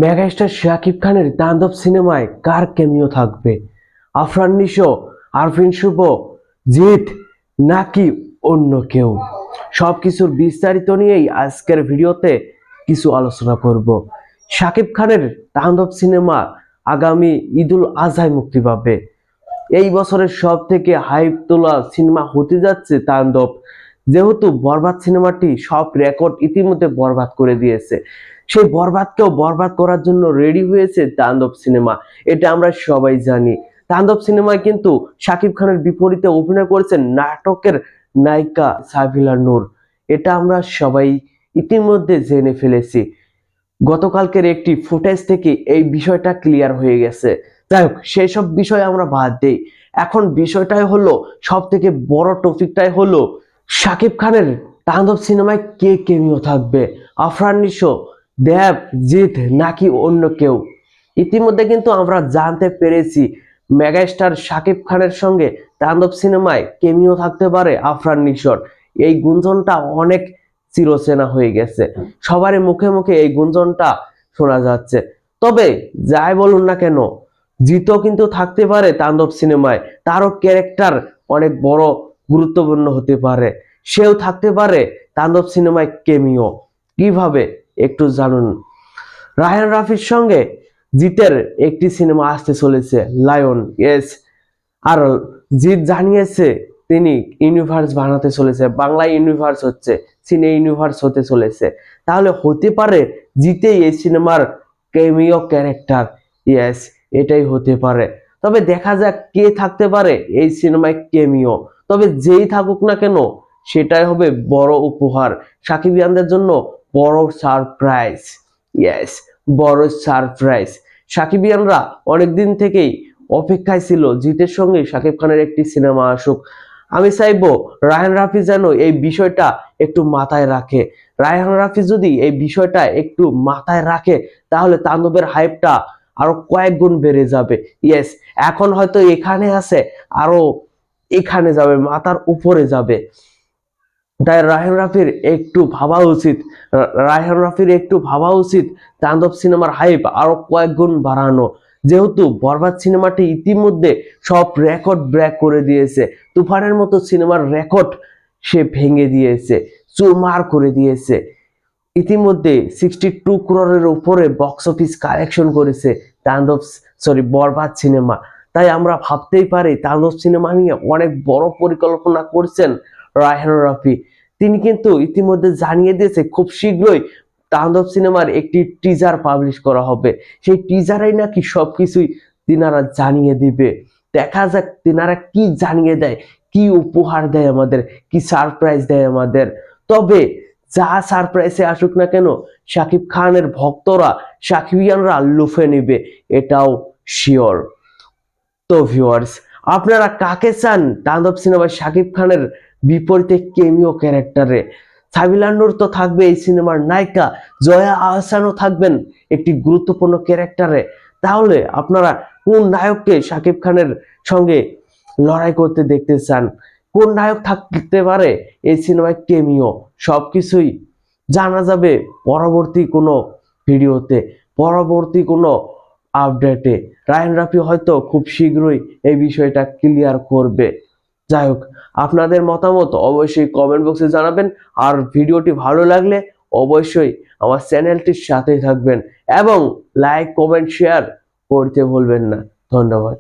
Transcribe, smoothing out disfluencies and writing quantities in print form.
Megastar Shakib খানের তাণ্ডব সিনেমায় কার ক্যামিও থাকবে? আফরান নিশো, আরফিন শুভ, জিৎ নাকি অন্য কেউ? সবকিছুর বিস্তারিত নিয়েই আজকের ভিডিওতে কিছু আলোচনা করব। শাকিব খানের তাণ্ডব সিনেমা আগামী ঈদুল আজহায় মুক্তি পাবে। এই বছরের সব থেকে হাইপ তোলা সিনেমা হতে যাচ্ছে তাণ্ডব। যেহেতু বরবাদ সিনেমাটি সব রেকর্ড ইতিমধ্যে বরবাদ করে দিয়েছে, সেই বরবাদকেও বরবাদ করার জন্য রেডি হয়েছে তাণ্ডব সিনেমা। এটা আমরা সবাই জানি। তাণ্ডব সিনেমায় কিন্তু শাকিব খানের বিপরীতে অভিনয় করেছেন নাটকের নায়িকা সাবিলা নূর। এটা আমরা সবাই ইতিমধ্যে জেনে ফেলেছি। গতকালকের একটি ফুটেজ থেকে এই বিষয়টা ক্লিয়ার হয়ে গেছে। যাই হোক, সেসব বিষয় আমরা বাদ দেই। এখন বিষয়টাই হলো, সব থেকে বড় টপিকটাই হলো শাকিব খানের তাণ্ডব সিনেমায় কে কেমিও থাকবে? আফরান নিশো, দেব, জিৎ নাকি অন্য কেউ? ইতিমধ্যে কিন্তু আমরা জানতে পেরেছি মেগাস্টার শাকিব খানের সঙ্গে তাণ্ডব সিনেমায় কেমিও থাকতে পারে আফরান নিশোর। এই গুঞ্জনটা অনেক চিরচেনা হয়ে গেছে, সবারই মুখে মুখে এই গুঞ্জনটা শোনা যাচ্ছে। তবে যাই বলুন না কেন, জিতও কিন্তু থাকতে পারে তাণ্ডব সিনেমায়। তারও ক্যারেক্টার অনেক বড়, গুরুত্বপূর্ণ হতে পারে। সেও থাকতে পারে তাণ্ডব সিনেমায় কেমিও। কিভাবে একটু জানুন। রায়হান রাফির সঙ্গে জিতের একটি সিনেমা আসতে চলেছে, লায়ন। ইয়েস। আর জিৎ জানিয়েছে তিনি ইউনিভার্স বানাতে চলেছে, বাংলা ইউনিভার্স হচ্ছে, সিনে ইউনিভার্স হতে চলেছে। তাহলে হতে পারে জিতেই এই সিনেমার কেমিও ক্যারেক্টার। ইয়েস, এটাই হতে পারে। তবে দেখা যাক কে থাকতে পারে এই সিনেমায় কেমিও। তবে যেই থাকুক না কেন, সেটাই হবে বড় উপহার সাকিবিয়ানদের জন্য, বড় সারপ্রাইজ। ইয়েস, বড় সারপ্রাইজ। সাকিবিয়ানরা অনেকদিন থেকেই অপেক্ষায় ছিল জিতের সঙ্গে শাকিব খানের একটি সিনেমা আসুক। আমি চাইবো রায়হান রাফি যেন এই বিষয়টা একটু মাথায় রাখে। রায়হান রাফি যদি এই বিষয়টা একটু মাথায় রাখে, তাহলে তাণ্ডবের হাইপটা আরো কয়েক গুণ বেড়ে যাবে। ইয়েস, এখন হয়তো এখানে আছে, আরো এখানে যাবে, মাথার উপরে যাবে। তাই রায়হান রাফির একটু ভাবা উচিত তাণ্ডব সিনেমার হাইপ আরো কয়েক গুণ বাড়ানো। যেহেতু বরবাদ সিনেমাটি ইতিমধ্যে সব রেকর্ড ব্রেক করে দিয়েছে, তুফানের মতো সিনেমার রেকর্ড সে ভেঙে দিয়েছে, চুরমার করে দিয়েছে। ইতিমধ্যে 62 crore উপরে বক্স অফিস কালেকশন করেছে বরবাদ সিনেমা। তাই আমরা ভাবতেই পারি তাণ্ডব সিনেমা নিয়ে অনেক বড় পরিকল্পনা করছেন রায়হান রাফি। তিনি কিন্তু ইতিমধ্যে জানিয়ে দিয়েছে খুব শীঘ্রই তাণ্ডব সিনেমার একটি টিজার পাবলিশ করা হবে। সেই টিজারেই নাকি সবকিছুই তিনারা জানিয়ে দিবে। দেখা যাক তিনারা কি জানিয়ে দেয়, কি উপহার দেয় আমাদের, কি সারপ্রাইজ দেয় আমাদের। তবে যা সারপ্রাইজে আসুক না কেন, শাকিব খানের ভক্তরা, সাকিবিয়ানরা লুফে নেবে, এটাও শিওর। তো ভিউয়ার্স, আপনারা কাকে চান তাণ্ডব সিনেমায় শাকিব খানের বিপরীতে কেমিও ক্যারেক্টারে? সাবিলা নূর তো থাকবে এই সিনেমার নায়িকা, জয়া আহসানও থাকবেন একটি গুরুত্বপূর্ণ ক্যারেক্টারে। তাহলে আপনারা কোন নায়ককে শাকিব খানের সঙ্গে লড়াই করতে দেখতে চান? কোন নায়ক থাকতে পারে এই সিনেমায় কেমিও? সবকিছুই জানা যাবে পরবর্তী কোনো ভিডিওতে, পরবর্তী কোনো আপডেটে। রায়হান রাফি হয়তো খুব শীঘ্রই এই বিষয়টা ক্লিয়ার করবে। যাই হোক, আপনাদের মতামত অবশ্যই কমেন্ট বক্সে জানাবেন। আর ভিডিওটি ভালো লাগলে অবশ্যই আমার চ্যানেলটির সাথেই থাকবেন এবং লাইক, কমেন্ট, শেয়ার করতে ভুলবেন না। ধন্যবাদ।